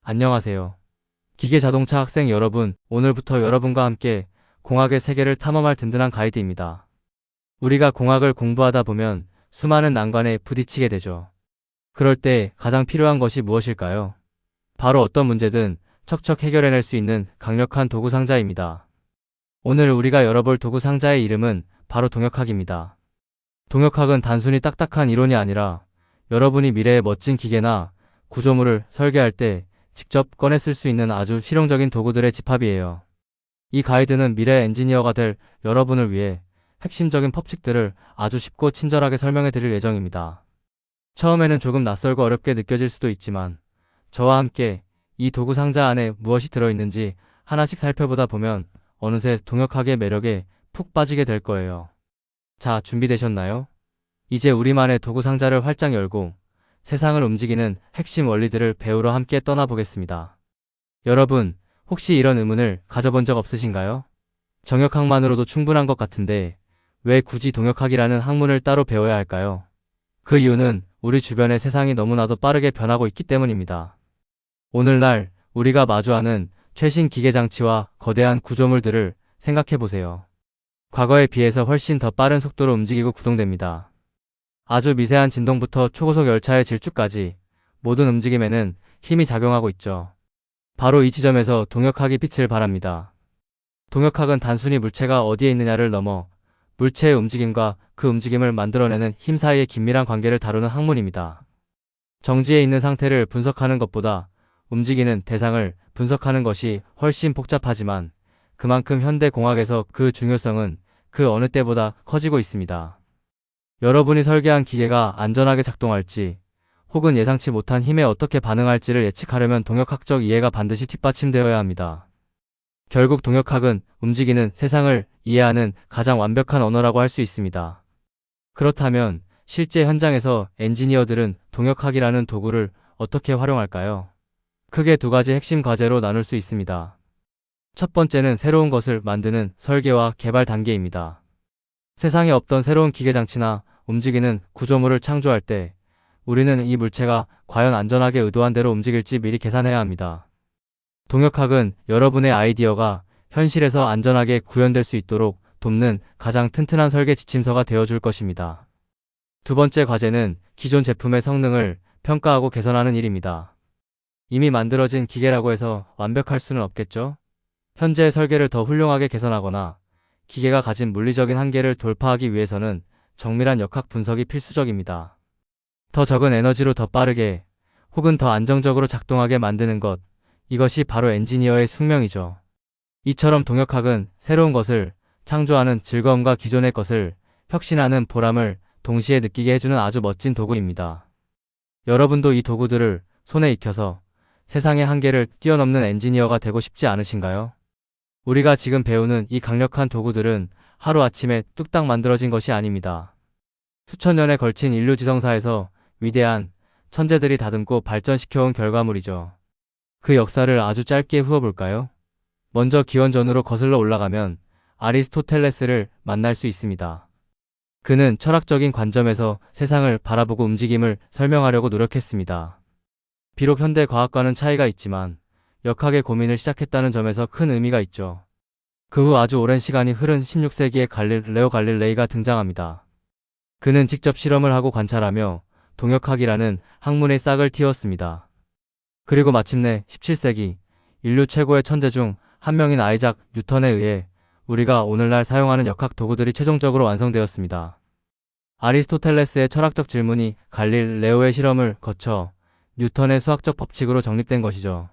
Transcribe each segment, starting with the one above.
안녕하세요. 기계자동차 학생 여러분, 오늘부터 여러분과 함께 공학의 세계를 탐험할 든든한 가이드입니다. 우리가 공학을 공부하다 보면 수많은 난관에 부딪히게 되죠. 그럴 때 가장 필요한 것이 무엇일까요? 바로 어떤 문제든 척척 해결해낼 수 있는 강력한 도구 상자입니다. 오늘 우리가 열어볼 도구 상자의 이름은 바로 동역학입니다. 동역학은 단순히 딱딱한 이론이 아니라 여러분이 미래의 멋진 기계나 구조물을 설계할 때 직접 꺼내 쓸 수 있는 아주 실용적인 도구들의 집합이에요. 이 가이드는 미래 엔지니어가 될 여러분을 위해 핵심적인 법칙들을 아주 쉽고 친절하게 설명해 드릴 예정입니다. 처음에는 조금 낯설고 어렵게 느껴질 수도 있지만 저와 함께 이 도구 상자 안에 무엇이 들어있는지 하나씩 살펴보다 보면 어느새 동역학의 매력에 푹 빠지게 될 거예요. 자, 준비되셨나요? 이제 우리만의 도구 상자를 활짝 열고 세상을 움직이는 핵심 원리들을 배우러 함께 떠나보겠습니다. 여러분, 혹시 이런 의문을 가져본 적 없으신가요? 정역학만으로도 충분한 것 같은데 왜 굳이 동역학이라는 학문을 따로 배워야 할까요? 그 이유는 우리 주변의 세상이 너무나도 빠르게 변하고 있기 때문입니다. 오늘날 우리가 마주하는 최신 기계장치와 거대한 구조물들을 생각해보세요. 과거에 비해서 훨씬 더 빠른 속도로 움직이고 구동됩니다. 아주 미세한 진동부터 초고속 열차의 질주까지 모든 움직임에는 힘이 작용하고 있죠. 바로 이 지점에서 동역학이 빛을 발합니다. 동역학은 단순히 물체가 어디에 있느냐를 넘어 물체의 움직임과 그 움직임을 만들어내는 힘 사이의 긴밀한 관계를 다루는 학문입니다. 정지해 있는 상태를 분석하는 것보다 움직이는 대상을 분석하는 것이 훨씬 복잡하지만 그만큼 현대 공학에서 그 중요성은 그 어느 때보다 커지고 있습니다. 여러분이 설계한 기계가 안전하게 작동할지 혹은 예상치 못한 힘에 어떻게 반응할지를 예측하려면 동역학적 이해가 반드시 뒷받침되어야 합니다. 결국 동역학은 움직이는 세상을 이해하는 가장 완벽한 언어라고 할 수 있습니다. 그렇다면 실제 현장에서 엔지니어들은 동역학이라는 도구를 어떻게 활용할까요? 크게 두 가지 핵심 과제로 나눌 수 있습니다. 첫 번째는 새로운 것을 만드는 설계와 개발 단계입니다. 세상에 없던 새로운 기계장치나 움직이는 구조물을 창조할 때 우리는 이 물체가 과연 안전하게 의도한 대로 움직일지 미리 계산해야 합니다. 동역학은 여러분의 아이디어가 현실에서 안전하게 구현될 수 있도록 돕는 가장 튼튼한 설계 지침서가 되어줄 것입니다. 두 번째 과제는 기존 제품의 성능을 평가하고 개선하는 일입니다. 이미 만들어진 기계라고 해서 완벽할 수는 없겠죠? 현재의 설계를 더 훌륭하게 개선하거나 기계가 가진 물리적인 한계를 돌파하기 위해서는 정밀한 역학 분석이 필수적입니다. 더 적은 에너지로 더 빠르게 혹은 더 안정적으로 작동하게 만드는 것, 이것이 바로 엔지니어의 숙명이죠. 이처럼 동역학은 새로운 것을 창조하는 즐거움과 기존의 것을 혁신하는 보람을 동시에 느끼게 해주는 아주 멋진 도구입니다. 여러분도 이 도구들을 손에 익혀서 세상의 한계를 뛰어넘는 엔지니어가 되고 싶지 않으신가요? 우리가 지금 배우는 이 강력한 도구들은 하루아침에 뚝딱 만들어진 것이 아닙니다. 수천 년에 걸친 인류 지성사에서 위대한 천재들이 다듬고 발전시켜온 결과물이죠. 그 역사를 아주 짧게 훑어볼까요? 먼저 기원전으로 거슬러 올라가면 아리스토텔레스를 만날 수 있습니다. 그는 철학적인 관점에서 세상을 바라보고 움직임을 설명하려고 노력했습니다. 비록 현대 과학과는 차이가 있지만 역학의 고민을 시작했다는 점에서 큰 의미가 있죠. 그 후 아주 오랜 시간이 흐른 16세기에 갈릴레오 갈릴레이가 등장합니다. 그는 직접 실험을 하고 관찰하며 동역학이라는 학문의 싹을 틔웠습니다. 그리고 마침내 17세기 인류 최고의 천재 중 한 명인 아이작 뉴턴에 의해 우리가 오늘날 사용하는 역학 도구들이 최종적으로 완성되었습니다. 아리스토텔레스의 철학적 질문이 갈릴레오의 실험을 거쳐 뉴턴의 수학적 법칙으로 정립된 것이죠.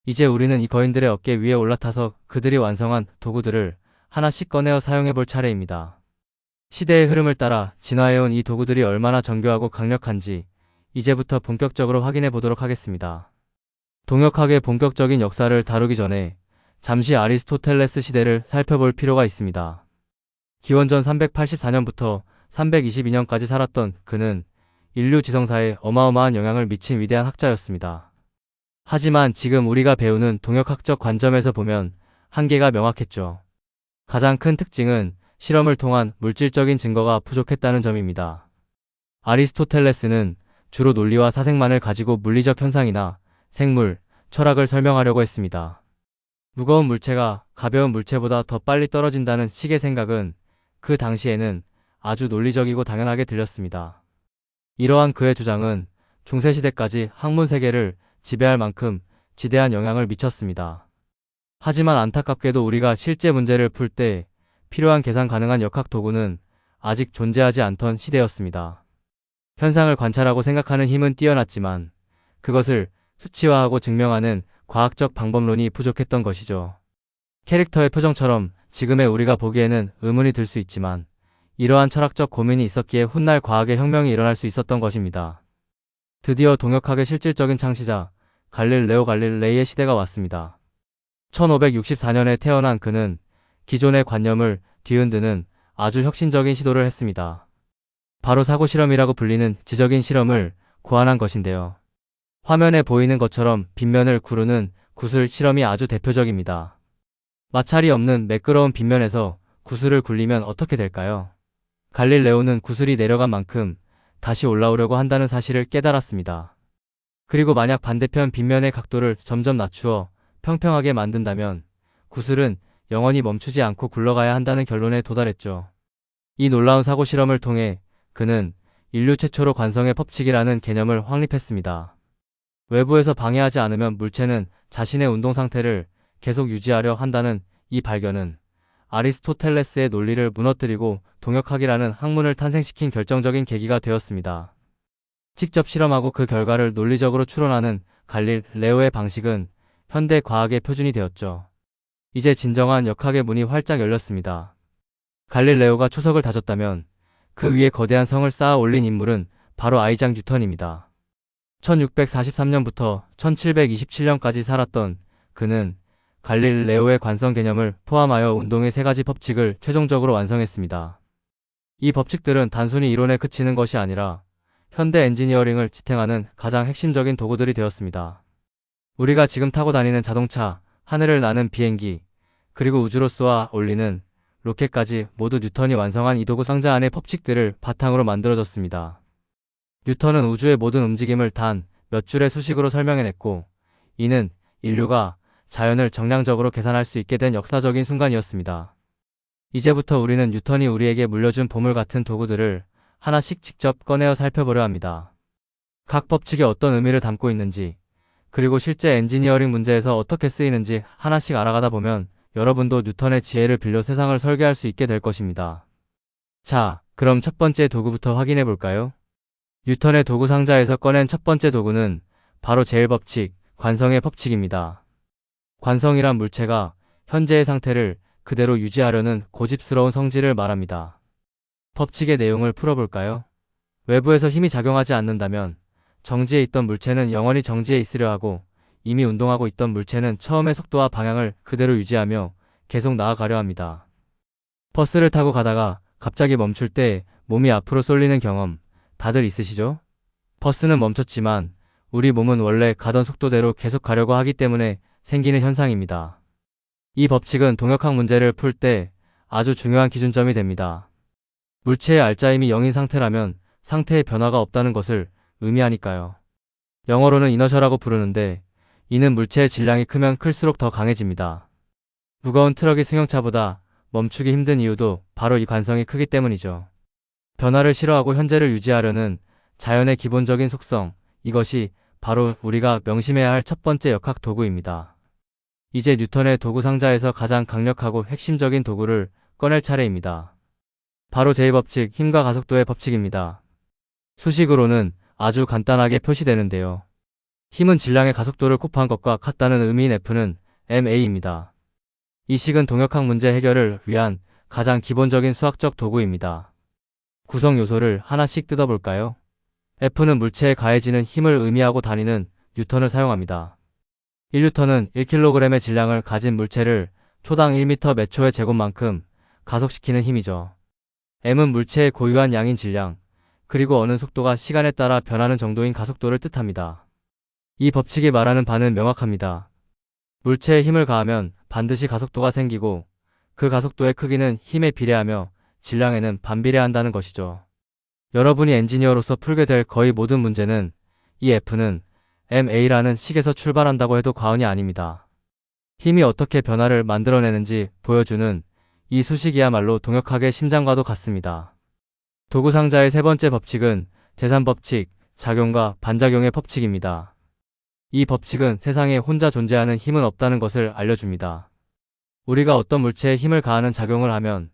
이제 우리는 이 거인들의 어깨 위에 올라타서 그들이 완성한 도구들을 하나씩 꺼내어 사용해볼 차례입니다. 시대의 흐름을 따라 진화해온 이 도구들이 얼마나 정교하고 강력한지 이제부터 본격적으로 확인해 보도록 하겠습니다. 동역학의 본격적인 역사를 다루기 전에 잠시 아리스토텔레스 시대를 살펴볼 필요가 있습니다. 기원전 384년부터 322년까지 살았던 그는 인류 지성사에 어마어마한 영향을 미친 위대한 학자였습니다. 하지만 지금 우리가 배우는 동역학적 관점에서 보면 한계가 명확했죠. 가장 큰 특징은 실험을 통한 물질적인 증거가 부족했다는 점입니다. 아리스토텔레스는 주로 논리와 사색만을 가지고 물리적 현상이나 생물, 철학을 설명하려고 했습니다. 무거운 물체가 가벼운 물체보다 더 빨리 떨어진다는 식의 생각은 그 당시에는 아주 논리적이고 당연하게 들렸습니다. 이러한 그의 주장은 중세시대까지 학문 세계를 지배할 만큼 지대한 영향을 미쳤습니다. 하지만 안타깝게도 우리가 실제 문제를 풀 때 필요한 계산 가능한 역학 도구는 아직 존재하지 않던 시대였습니다. 현상을 관찰하고 생각하는 힘은 뛰어났지만 그것을 수치화하고 증명하는 과학적 방법론이 부족했던 것이죠. 캐릭터의 표정처럼 지금의 우리가 보기에는 의문이 들 수 있지만 이러한 철학적 고민이 있었기에 훗날 과학의 혁명이 일어날 수 있었던 것입니다. 드디어 동역학의 실질적인 창시자 갈릴레오 갈릴레이의 시대가 왔습니다. 1564년에 태어난 그는 기존의 관념을 뒤흔드는 아주 혁신적인 시도를 했습니다. 바로 사고 실험이라고 불리는 지적인 실험을 고안한 것인데요. 화면에 보이는 것처럼 빗면을 구르는 구슬 실험이 아주 대표적입니다. 마찰이 없는 매끄러운 빗면에서 구슬을 굴리면 어떻게 될까요? 갈릴레오는 구슬이 내려간 만큼 다시 올라오려고 한다는 사실을 깨달았습니다. 그리고 만약 반대편 빗면의 각도를 점점 낮추어 평평하게 만든다면 구슬은 영원히 멈추지 않고 굴러가야 한다는 결론에 도달했죠. 이 놀라운 사고 실험을 통해 그는 인류 최초로 관성의 법칙이라는 개념을 확립했습니다. 외부에서 방해하지 않으면 물체는 자신의 운동 상태를 계속 유지하려 한다는 이 발견은 아리스토텔레스의 논리를 무너뜨리고 동역학이라는 학문을 탄생시킨 결정적인 계기가 되었습니다. 직접 실험하고 그 결과를 논리적으로 추론하는 갈릴레오의 방식은 현대 과학의 표준이 되었죠. 이제 진정한 역학의 문이 활짝 열렸습니다. 갈릴레오가 초석을 다졌다면 그 위에 거대한 성을 쌓아 올린 인물은 바로 아이작 뉴턴입니다. 1643년부터 1727년까지 살았던 그는 갈릴레오의 관성 개념을 포함하여 운동의 3가지 법칙을 최종적으로 완성했습니다. 이 법칙들은 단순히 이론에 그치는 것이 아니라 현대 엔지니어링을 지탱하는 가장 핵심적인 도구들이 되었습니다. 우리가 지금 타고 다니는 자동차, 하늘을 나는 비행기, 그리고 우주로 쏘아 올리는 로켓까지 모두 뉴턴이 완성한 이 도구 상자 안의 법칙들을 바탕으로 만들어졌습니다. 뉴턴은 우주의 모든 움직임을 단 몇 줄의 수식으로 설명해냈고, 이는 인류가 자연을 정량적으로 계산할 수 있게 된 역사적인 순간이었습니다. 이제부터 우리는 뉴턴이 우리에게 물려준 보물 같은 도구들을 하나씩 직접 꺼내어 살펴보려 합니다. 각 법칙이 어떤 의미를 담고 있는지, 그리고 실제 엔지니어링 문제에서 어떻게 쓰이는지 하나씩 알아가다 보면 여러분도 뉴턴의 지혜를 빌려 세상을 설계할 수 있게 될 것입니다. 자, 그럼 첫 번째 도구부터 확인해 볼까요? 뉴턴의 도구 상자에서 꺼낸 첫 번째 도구는 바로 제1법칙, 관성의 법칙입니다. 관성이란 물체가 현재의 상태를 그대로 유지하려는 고집스러운 성질을 말합니다. 법칙의 내용을 풀어볼까요? 외부에서 힘이 작용하지 않는다면 정지에 있던 물체는 영원히 정지에 있으려 하고, 이미 운동하고 있던 물체는 처음의 속도와 방향을 그대로 유지하며 계속 나아가려 합니다. 버스를 타고 가다가 갑자기 멈출 때 몸이 앞으로 쏠리는 경험 다들 있으시죠? 버스는 멈췄지만 우리 몸은 원래 가던 속도대로 계속 가려고 하기 때문에 생기는 현상입니다. 이 법칙은 동역학 문제를 풀 때 아주 중요한 기준점이 됩니다. 물체의 알짜임이 0인 상태라면 상태의 변화가 없다는 것을 의미하니까요. 영어로는 이너셔라고 부르는데 이는 물체의 질량이 크면 클수록 더 강해집니다. 무거운 트럭이 승용차보다 멈추기 힘든 이유도 바로 이 관성이 크기 때문이죠. 변화를 싫어하고 현재를 유지하려는 자연의 기본적인 속성, 이것이 바로 우리가 명심해야 할 첫 번째 역학 도구입니다. 이제 뉴턴의 도구 상자에서 가장 강력하고 핵심적인 도구를 꺼낼 차례입니다. 바로 제2법칙, 힘과 가속도의 법칙입니다. 수식으로는 아주 간단하게 표시되는데요. 힘은 질량의 가속도를 곱한 것과 같다는 의미인 F는 ma입니다. 이 식은 동역학 문제 해결을 위한 가장 기본적인 수학적 도구입니다. 구성 요소를 하나씩 뜯어볼까요? F는 물체에 가해지는 힘을 의미하고 단위는 뉴턴을 사용합니다. 1뉴턴은 1kg의 질량을 가진 물체를 초당 1m 몇 초의 제곱만큼 가속시키는 힘이죠. M은 물체의 고유한 양인 질량, 그리고 어느 속도가 시간에 따라 변하는 정도인 가속도를 뜻합니다. 이 법칙이 말하는 바는 명확합니다. 물체에 힘을 가하면 반드시 가속도가 생기고 그 가속도의 크기는 힘에 비례하며 질량에는 반비례한다는 것이죠. 여러분이 엔지니어로서 풀게 될 거의 모든 문제는 이 F는 MA라는 식에서 출발한다고 해도 과언이 아닙니다. 힘이 어떻게 변화를 만들어내는지 보여주는 이 수식이야말로 동역학의 심장과도 같습니다. 도구상자의 세 번째 법칙은 재산법칙, 작용과 반작용의 법칙입니다. 이 법칙은 세상에 혼자 존재하는 힘은 없다는 것을 알려줍니다. 우리가 어떤 물체에 힘을 가하는 작용을 하면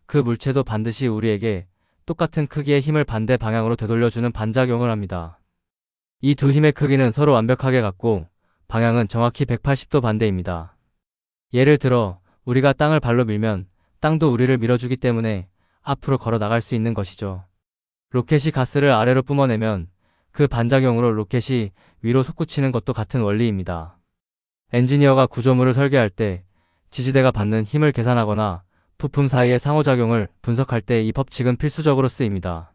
그 물체도 반드시 우리에게 똑같은 크기의 힘을 반대 방향으로 되돌려주는 반작용을 합니다. 이 두 힘의 크기는 서로 완벽하게 같고 방향은 정확히 180도 반대입니다. 예를 들어 우리가 땅을 발로 밀면 땅도 우리를 밀어주기 때문에 앞으로 걸어 나갈 수 있는 것이죠. 로켓이 가스를 아래로 뿜어내면 그 반작용으로 로켓이 위로 솟구치는 것도 같은 원리입니다. 엔지니어가 구조물을 설계할 때 지지대가 받는 힘을 계산하거나 부품 사이의 상호작용을 분석할 때 이 법칙은 필수적으로 쓰입니다.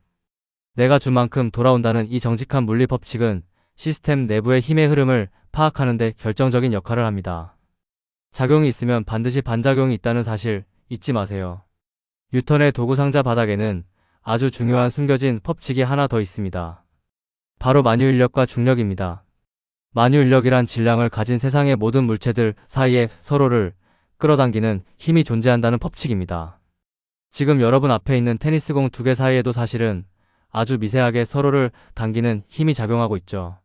내가 준 만큼 돌아온다는 이 정직한 물리 법칙은 시스템 내부의 힘의 흐름을 파악하는 데 결정적인 역할을 합니다. 작용이 있으면 반드시 반작용이 있다는 사실 잊지 마세요. 뉴턴의 도구상자 바닥에는 아주 중요한 숨겨진 법칙이 하나 더 있습니다. 바로 만유인력과 중력입니다. 만유인력이란 질량을 가진 세상의 모든 물체들 사이에 서로를 끌어당기는 힘이 존재한다는 법칙입니다. 지금 여러분 앞에 있는 테니스공 두 개 사이에도 사실은 아주 미세하게 서로를 당기는 힘이 작용하고 있죠.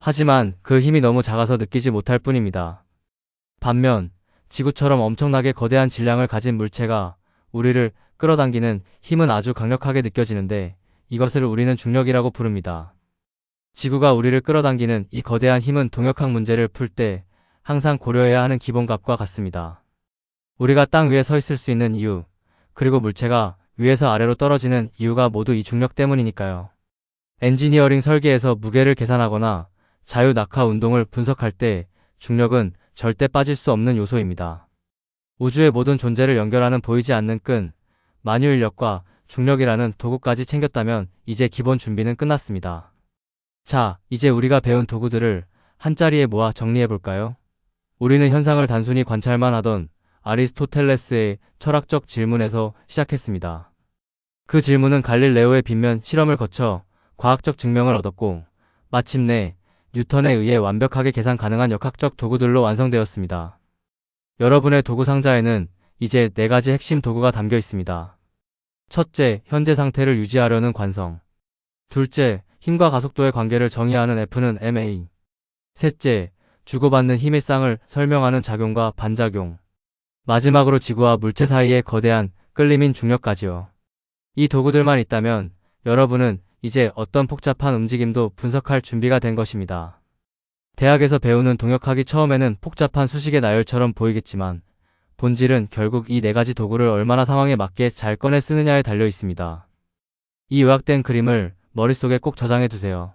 하지만 그 힘이 너무 작아서 느끼지 못할 뿐입니다. 반면 지구처럼 엄청나게 거대한 질량을 가진 물체가 우리를 끌어당기는 힘은 아주 강력하게 느껴지는데 이것을 우리는 중력이라고 부릅니다. 지구가 우리를 끌어당기는 이 거대한 힘은 동역학 문제를 풀 때 항상 고려해야 하는 기본값과 같습니다. 우리가 땅 위에 서 있을 수 있는 이유, 그리고 물체가 위에서 아래로 떨어지는 이유가 모두 이 중력 때문이니까요. 엔지니어링 설계에서 무게를 계산하거나 자유 낙하 운동을 분석할 때 중력은 절대 빠질 수 없는 요소입니다. 우주의 모든 존재를 연결하는 보이지 않는 끈, 만유인력과 중력이라는 도구까지 챙겼다면 이제 기본 준비는 끝났습니다. 자, 이제 우리가 배운 도구들을 한자리에 모아 정리해볼까요? 우리는 현상을 단순히 관찰만 하던 아리스토텔레스의 철학적 질문에서 시작했습니다. 그 질문은 갈릴레오의 빗면 실험을 거쳐 과학적 증명을 얻었고 마침내 뉴턴에 의해 완벽하게 계산 가능한 역학적 도구들로 완성되었습니다. 여러분의 도구 상자에는 이제 4가지 핵심 도구가 담겨 있습니다. 첫째, 현재 상태를 유지하려는 관성. 둘째, 힘과 가속도의 관계를 정의하는 F는 ma. 셋째, 주고받는 힘의 쌍을 설명하는 작용과 반작용. 마지막으로 지구와 물체 사이의 거대한 끌림인 중력까지요. 이 도구들만 있다면 여러분은 이제 어떤 복잡한 움직임도 분석할 준비가 된 것입니다. 대학에서 배우는 동역학이 처음에는 복잡한 수식의 나열처럼 보이겠지만 본질은 결국 이 4가지 도구를 얼마나 상황에 맞게 잘 꺼내 쓰느냐에 달려 있습니다. 이 요약된 그림을 머릿속에 꼭 저장해 두세요.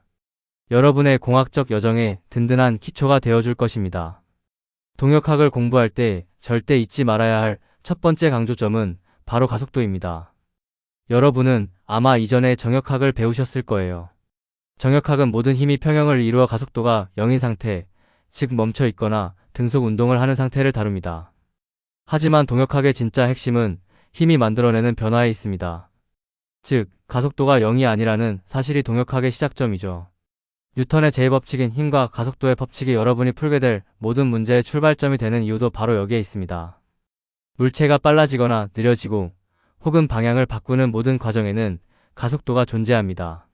여러분의 공학적 여정에 든든한 기초가 되어줄 것입니다. 동역학을 공부할 때 절대 잊지 말아야 할 첫 번째 강조점은 바로 가속도입니다. 여러분은 아마 이전에 정역학을 배우셨을 거예요. 정역학은 모든 힘이 평형을 이루어 가속도가 0인 상태, 즉 멈춰 있거나 등속 운동을 하는 상태를 다룹니다. 하지만 동역학의 진짜 핵심은 힘이 만들어내는 변화에 있습니다. 즉, 가속도가 0이 아니라는 사실이 동역학의 시작점이죠. 뉴턴의 제2법칙인 힘과 가속도의 법칙이 여러분이 풀게 될 모든 문제의 출발점이 되는 이유도 바로 여기에 있습니다. 물체가 빨라지거나 느려지고 혹은 방향을 바꾸는 모든 과정에는 가속도가 존재합니다.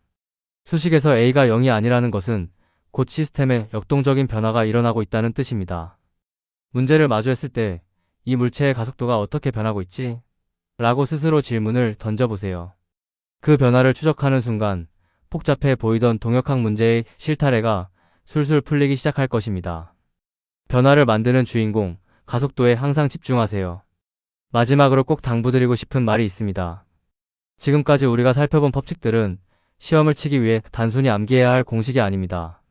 수식에서 A가 0이 아니라는 것은 곧 시스템에 역동적인 변화가 일어나고 있다는 뜻입니다. 문제를 마주했을 때 이 물체의 가속도가 어떻게 변하고 있지? 라고 스스로 질문을 던져보세요. 그 변화를 추적하는 순간 복잡해 보이던 동역학 문제의 실타래가 술술 풀리기 시작할 것입니다. 변화를 만드는 주인공, 가속도에 항상 집중하세요. 마지막으로 꼭 당부드리고 싶은 말이 있습니다. 지금까지 우리가 살펴본 법칙들은 시험을 치기 위해 단순히 암기해야 할 공식이 아닙니다.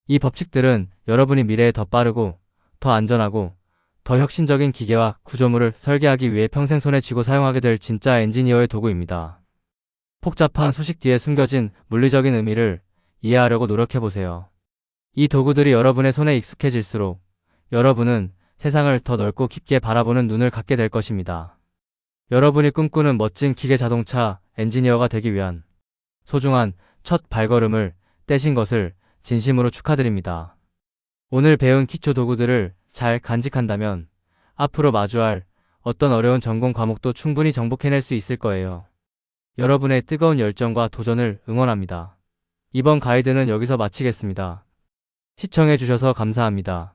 이 법칙들은 여러분이 미래에 더 빠르고, 더 안전하고, 더 혁신적인 기계와 구조물을 설계하기 위해 평생 손에 쥐고 사용하게 될 진짜 엔지니어의 도구입니다. 복잡한 수식 뒤에 숨겨진 물리적인 의미를 이해하려고 노력해보세요. 이 도구들이 여러분의 손에 익숙해질수록 여러분은 세상을 더 넓고 깊게 바라보는 눈을 갖게 될 것입니다. 여러분이 꿈꾸는 멋진 기계 자동차 엔지니어가 되기 위한 소중한 첫 발걸음을 떼신 것을 진심으로 축하드립니다. 오늘 배운 기초 도구들을 잘 간직한다면 앞으로 마주할 어떤 어려운 전공 과목도 충분히 정복해낼 수 있을 거예요. 여러분의 뜨거운 열정과 도전을 응원합니다. 이번 가이드는 여기서 마치겠습니다. 시청해주셔서 감사합니다.